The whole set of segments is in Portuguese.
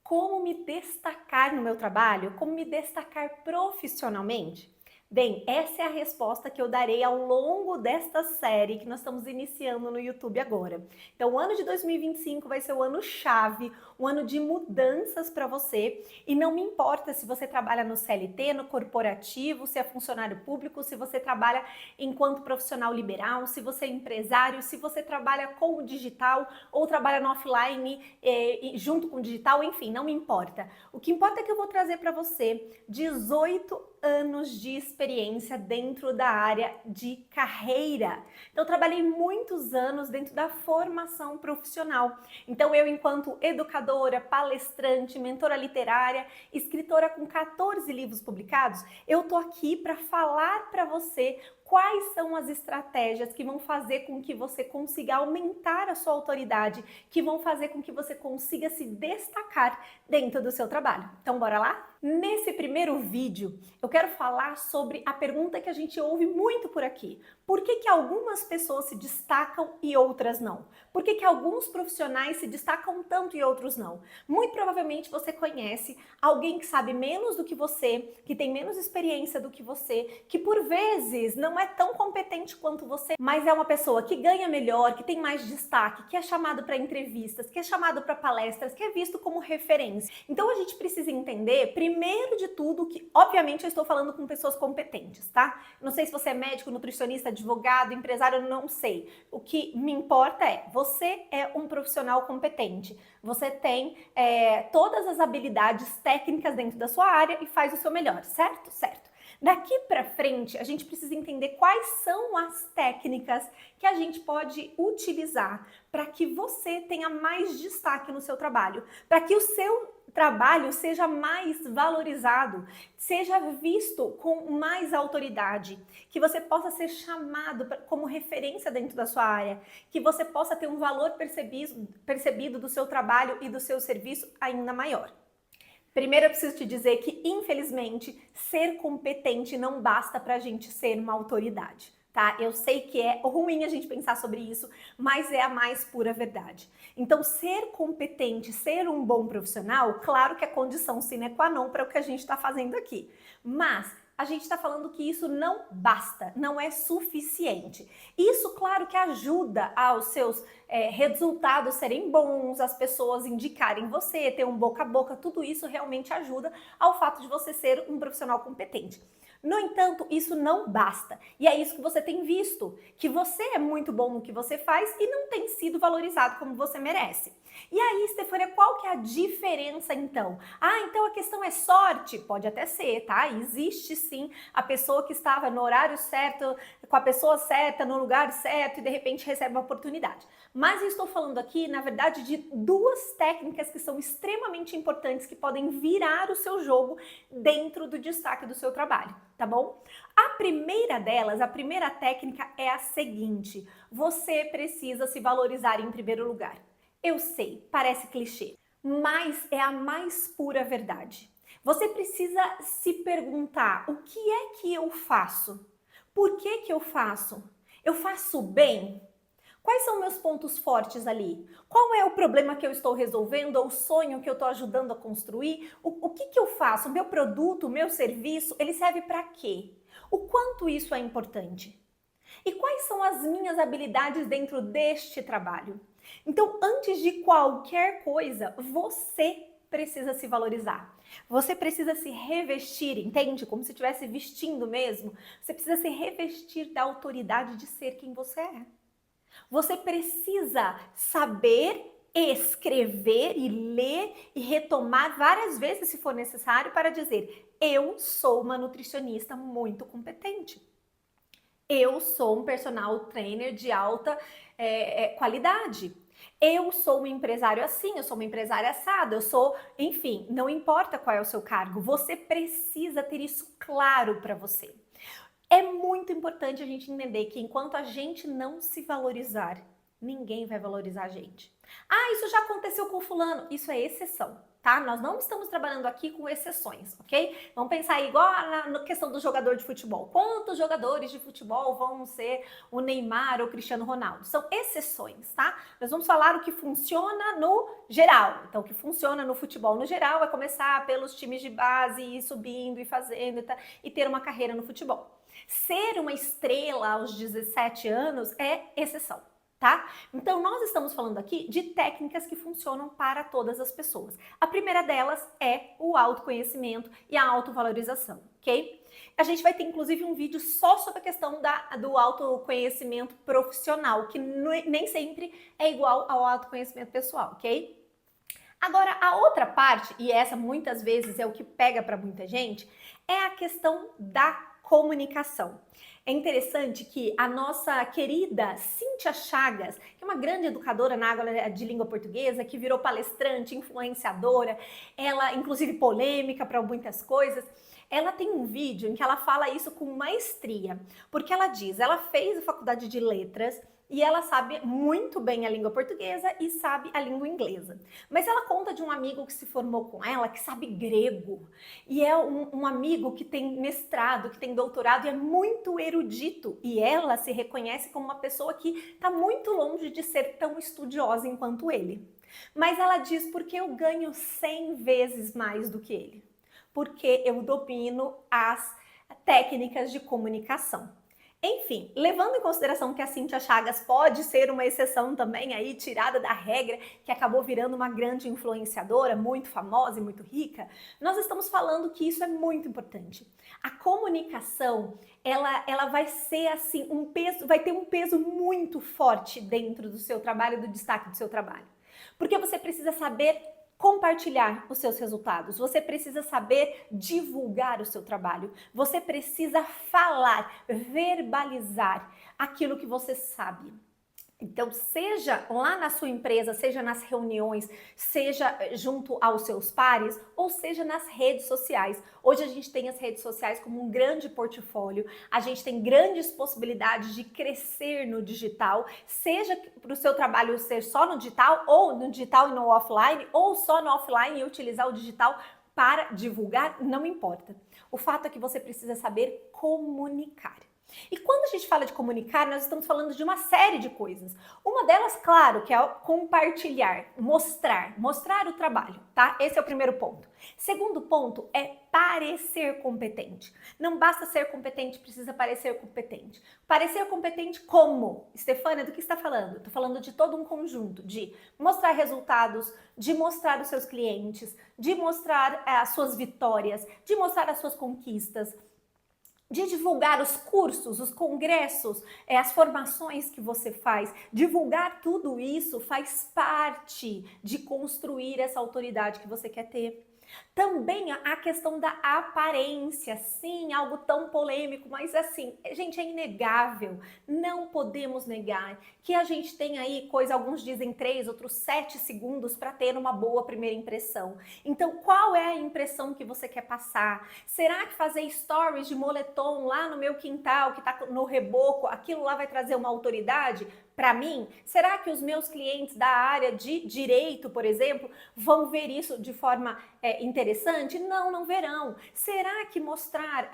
Como me destacar no meu trabalho? Como me destacar profissionalmente? Bem, essa é a resposta que eu darei ao longo desta série que nós estamos iniciando no YouTube agora. Então, o ano de 2025 vai ser o ano chave, um ano de mudanças para você, e não me importa se você trabalha no CLT, no corporativo, se é funcionário público, se você trabalha enquanto profissional liberal, se você é empresário, se você trabalha com o digital ou trabalha no offline junto com o digital, enfim, não me importa. O que importa é que eu vou trazer para você 18 anos de experiência dentro da área de carreira. Então, eu trabalhei muitos anos dentro da formação profissional. Então, eu, enquanto educadora, palestrante, mentora literária, escritora com 14 livros publicados, eu tô aqui para falar para você quais são as estratégias que vão fazer com que você consiga aumentar a sua autoridade, que vão fazer com que você consiga se destacar dentro do seu trabalho. Então, bora lá? Nesse primeiro vídeo, eu quero falar sobre a pergunta que a gente ouve muito por aqui. Por que algumas pessoas se destacam e outras não? Por que alguns profissionais se destacam tanto e outros não? Muito provavelmente você conhece alguém que sabe menos do que você, que tem menos experiência do que você, que por vezes não é tão competente quanto você, mas é uma pessoa que ganha melhor, que tem mais destaque, que é chamado para entrevistas, que é chamado para palestras, que é visto como referência. Então a gente precisa entender, primeiro de tudo, que obviamente eu estou falando com pessoas competentes, tá? Não sei se você é médico, nutricionista, advogado, empresário, eu não sei. O que me importa é, você é um profissional competente. Você tem todas as habilidades técnicas dentro da sua área e faz o seu melhor, certo? Certo. Daqui para frente, a gente precisa entender quais são as técnicas que a gente pode utilizar para que você tenha mais destaque no seu trabalho, para que o seu trabalho seja mais valorizado, seja visto com mais autoridade, que você possa ser chamado como referência dentro da sua área, que você possa ter um valor percebido do seu trabalho e do seu serviço ainda maior. Primeiro eu preciso te dizer que, infelizmente, ser competente não basta para a gente ser uma autoridade, tá? Eu sei que é ruim a gente pensar sobre isso, mas é a mais pura verdade. Então, ser competente, ser um bom profissional, claro que é condição sine qua non para o que a gente está fazendo aqui. Mas a gente está falando que isso não basta, não é suficiente. Isso, claro que ajuda aos seus resultados serem bons, as pessoas indicarem você, ter um boca a boca, tudo isso realmente ajuda ao fato de você ser um profissional competente. No entanto, isso não basta. E é isso que você tem visto, que você é muito bom no que você faz e não tem sido valorizado como você merece. E aí, Stefânia, qual que é a diferença então? Ah, então a questão é sorte? Pode até ser, tá? Existe sim a pessoa que estava no horário certo, com a pessoa certa, no lugar certo e de repente recebe uma oportunidade. Mas eu estou falando aqui, na verdade, de duas técnicas que são extremamente importantes que podem virar o seu jogo dentro do destaque do seu trabalho, tá bom? A primeira delas, a primeira técnica é a seguinte: você precisa se valorizar em primeiro lugar. Eu sei, parece clichê, mas é a mais pura verdade. Você precisa se perguntar: o que é que eu faço? Por que eu faço? Eu faço bem? Quais são meus pontos fortes ali? Qual é o problema que eu estou resolvendo ou o sonho que eu estou ajudando a construir? O que eu faço? O meu produto, o meu serviço, ele serve para quê? O quanto isso é importante? E quais são as minhas habilidades dentro deste trabalho? Então, antes de qualquer coisa, você precisa se valorizar. Você precisa se revestir, entende? Como se estivesse vestindo mesmo. Você precisa se revestir da autoridade de ser quem você é. Você precisa saber escrever e ler e retomar várias vezes, se for necessário, para dizer: eu sou uma nutricionista muito competente. Eu sou um personal trainer de alta qualidade. Eu sou um empresário assim, eu sou uma empresária assada, eu sou, enfim, não importa qual é o seu cargo, você precisa ter isso claro para você. É muito importante a gente entender que enquanto a gente não se valorizar, ninguém vai valorizar a gente. Ah, isso já aconteceu com fulano. Isso é exceção, tá? Nós não estamos trabalhando aqui com exceções, ok? Vamos pensar igual na questão do jogador de futebol. Quantos jogadores de futebol vão ser o Neymar ou o Cristiano Ronaldo? São exceções, tá? Nós vamos falar o que funciona no geral. Então, o que funciona no futebol no geral é começar pelos times de base, ir subindo e fazendo e ter uma carreira no futebol. Ser uma estrela aos 17 anos é exceção. Tá? Então, nós estamos falando aqui de técnicas que funcionam para todas as pessoas. A primeira delas é o autoconhecimento e a autovalorização, ok? A gente vai ter, inclusive, um vídeo só sobre a questão do autoconhecimento profissional, que nem sempre é igual ao autoconhecimento pessoal, ok? Agora, a outra parte, e essa muitas vezes é o que pega para muita gente, é a questão da comunicação. É interessante que a nossa querida Cíntia Chagas, que é uma grande educadora na área de língua portuguesa, que virou palestrante, influenciadora, ela inclusive polêmica para muitas coisas, ela tem um vídeo em que ela fala isso com maestria, porque ela diz, ela fez a faculdade de letras, e ela sabe muito bem a língua portuguesa e sabe a língua inglesa. Mas ela conta de um amigo que se formou com ela, que sabe grego. E é um amigo que tem mestrado, que tem doutorado e é muito erudito. E ela se reconhece como uma pessoa que está muito longe de ser tão estudiosa enquanto ele. Mas ela diz, porque eu ganho 100 vezes mais do que ele. Porque eu domino as técnicas de comunicação. Enfim, levando em consideração que a Cíntia Chagas pode ser uma exceção também aí, tirada da regra, que acabou virando uma grande influenciadora, muito famosa e muito rica, nós estamos falando que isso é muito importante. A comunicação, ela vai ser assim, vai ter um peso muito forte dentro do seu trabalho, do destaque do seu trabalho. Porque você precisa saber compartilhar os seus resultados, você precisa saber divulgar o seu trabalho, você precisa falar, verbalizar aquilo que você sabe. Então, seja lá na sua empresa, seja nas reuniões, seja junto aos seus pares, ou seja nas redes sociais. Hoje a gente tem as redes sociais como um grande portfólio, a gente tem grandes possibilidades de crescer no digital, seja para o seu trabalho ser só no digital, ou no digital e no offline, ou só no offline e utilizar o digital para divulgar, não importa. O fato é que você precisa saber comunicar. E quando a gente fala de comunicar, nós estamos falando de uma série de coisas. Uma delas, claro, que é compartilhar, mostrar o trabalho, tá? Esse é o primeiro ponto. Segundo ponto é parecer competente. Não basta ser competente, precisa parecer competente. Parecer competente como? Estefânia, do que está falando? Estou falando de todo um conjunto, de mostrar resultados, de mostrar os seus clientes, de mostrar as suas vitórias, de mostrar as suas conquistas, de divulgar os cursos, os congressos, as formações que você faz. Divulgar tudo isso faz parte de construir essa autoridade que você quer ter. Também a questão da aparência, sim, algo tão polêmico, mas assim, gente, é inegável, não podemos negar que a gente tem aí coisa, alguns dizem 3, outros 7 segundos para ter uma boa primeira impressão. Então, qual é a impressão que você quer passar? Será que fazer stories de moletom lá no meu quintal, que está no reboco, aquilo lá vai trazer uma autoridade? Para mim, será que os meus clientes da área de direito, por exemplo, vão ver isso de forma interessante? Não, não verão. Será que mostrar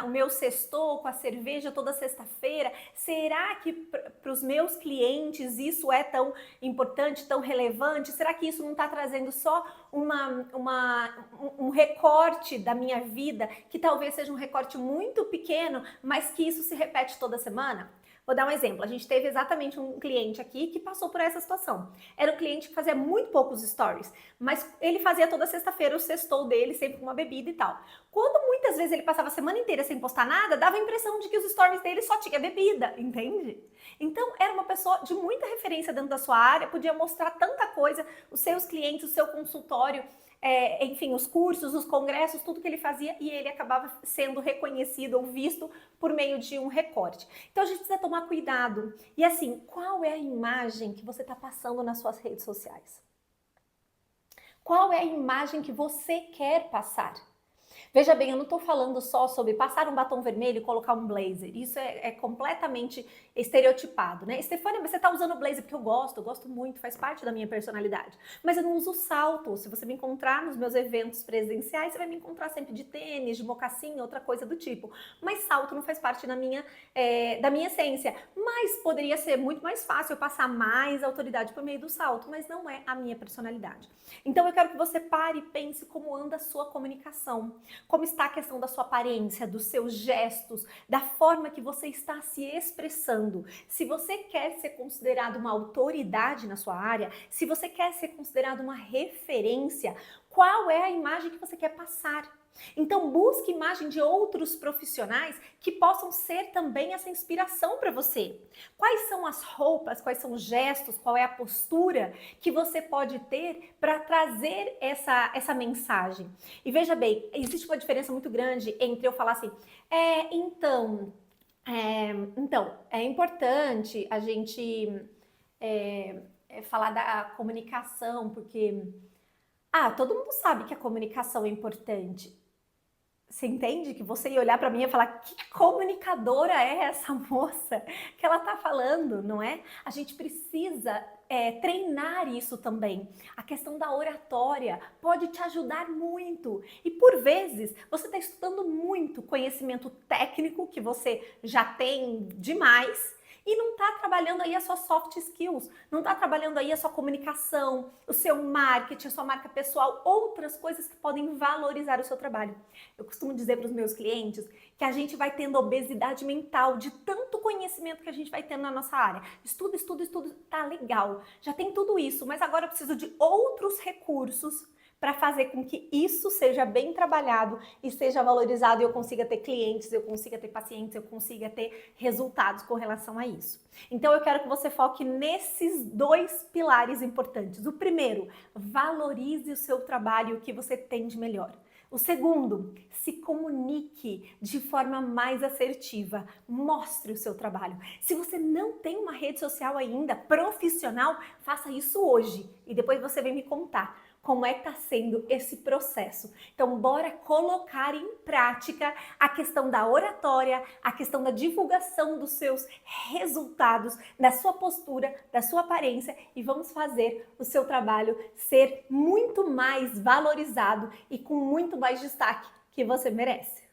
o meu sextou com a cerveja toda sexta-feira, será que para os meus clientes isso é tão importante, tão relevante? Será que isso não está trazendo só um recorte da minha vida, que talvez seja um recorte muito pequeno, mas que isso se repete toda semana? Vou dar um exemplo, a gente teve exatamente um cliente aqui que passou por essa situação. Era um cliente que fazia muito poucos stories, mas ele fazia toda sexta-feira o sextou dele, sempre com uma bebida e tal. Quando muitas vezes ele passava a semana inteira sem postar nada, dava a impressão de que os stories dele só tinha bebida, entende? Então era uma pessoa de muita referência dentro da sua área, podia mostrar tanta coisa, os seus clientes, o seu consultório, enfim, os cursos, os congressos, tudo que ele fazia, e ele acabava sendo reconhecido ou visto por meio de um recorte. Então a gente precisa tomar cuidado. E assim, qual é a imagem que você está passando nas suas redes sociais? Qual é a imagem que você quer passar? Veja bem, eu não estou falando só sobre passar um batom vermelho e colocar um blazer. Isso é completamente estereotipado, né? Estefânia, você está usando blazer porque eu gosto muito, faz parte da minha personalidade. Mas eu não uso salto. Se você me encontrar nos meus eventos presenciais, você vai me encontrar sempre de tênis, de mocassim, outra coisa do tipo. Mas salto não faz parte da minha essência. Mas poderia ser muito mais fácil eu passar mais autoridade por meio do salto, mas não é a minha personalidade. Então eu quero que você pare e pense como anda a sua comunicação. Como está a questão da sua aparência, dos seus gestos, da forma que você está se expressando. Se você quer ser considerado uma autoridade na sua área, se você quer ser considerado uma referência, qual é a imagem que você quer passar? Então busque imagem de outros profissionais que possam ser também essa inspiração para você. Quais são as roupas, quais são os gestos, qual é a postura que você pode ter para trazer essa mensagem? E veja bem, existe uma diferença muito grande entre eu falar assim, é importante a gente falar da comunicação, porque todo mundo sabe que a comunicação é importante. Você entende que você ia olhar para mim e ia falar, que comunicadora é essa moça que ela está falando, não é? A gente precisa treinar isso também. A questão da oratória pode te ajudar muito. E por vezes você está estudando muito conhecimento técnico que você já tem demais, e não está trabalhando aí as suas soft skills, não está trabalhando aí a sua comunicação, o seu marketing, a sua marca pessoal, outras coisas que podem valorizar o seu trabalho. Eu costumo dizer para os meus clientes que a gente vai tendo obesidade mental de tanto conhecimento que a gente vai tendo na nossa área. Estudo, tá legal, já tem tudo isso, mas agora eu preciso de outros recursos para fazer com que isso seja bem trabalhado e seja valorizado e eu consiga ter clientes, eu consiga ter pacientes, eu consiga ter resultados com relação a isso. Então eu quero que você foque nesses dois pilares importantes. O primeiro, valorize o seu trabalho e o que você tem de melhor. O segundo, se comunique de forma mais assertiva, mostre o seu trabalho. Se você não tem uma rede social ainda profissional, faça isso hoje e depois você vem me contar como é que está sendo esse processo. Então, bora colocar em prática a questão da oratória, a questão da divulgação dos seus resultados, da sua postura, da sua aparência e vamos fazer o seu trabalho ser muito mais valorizado e com muito mais destaque que você merece.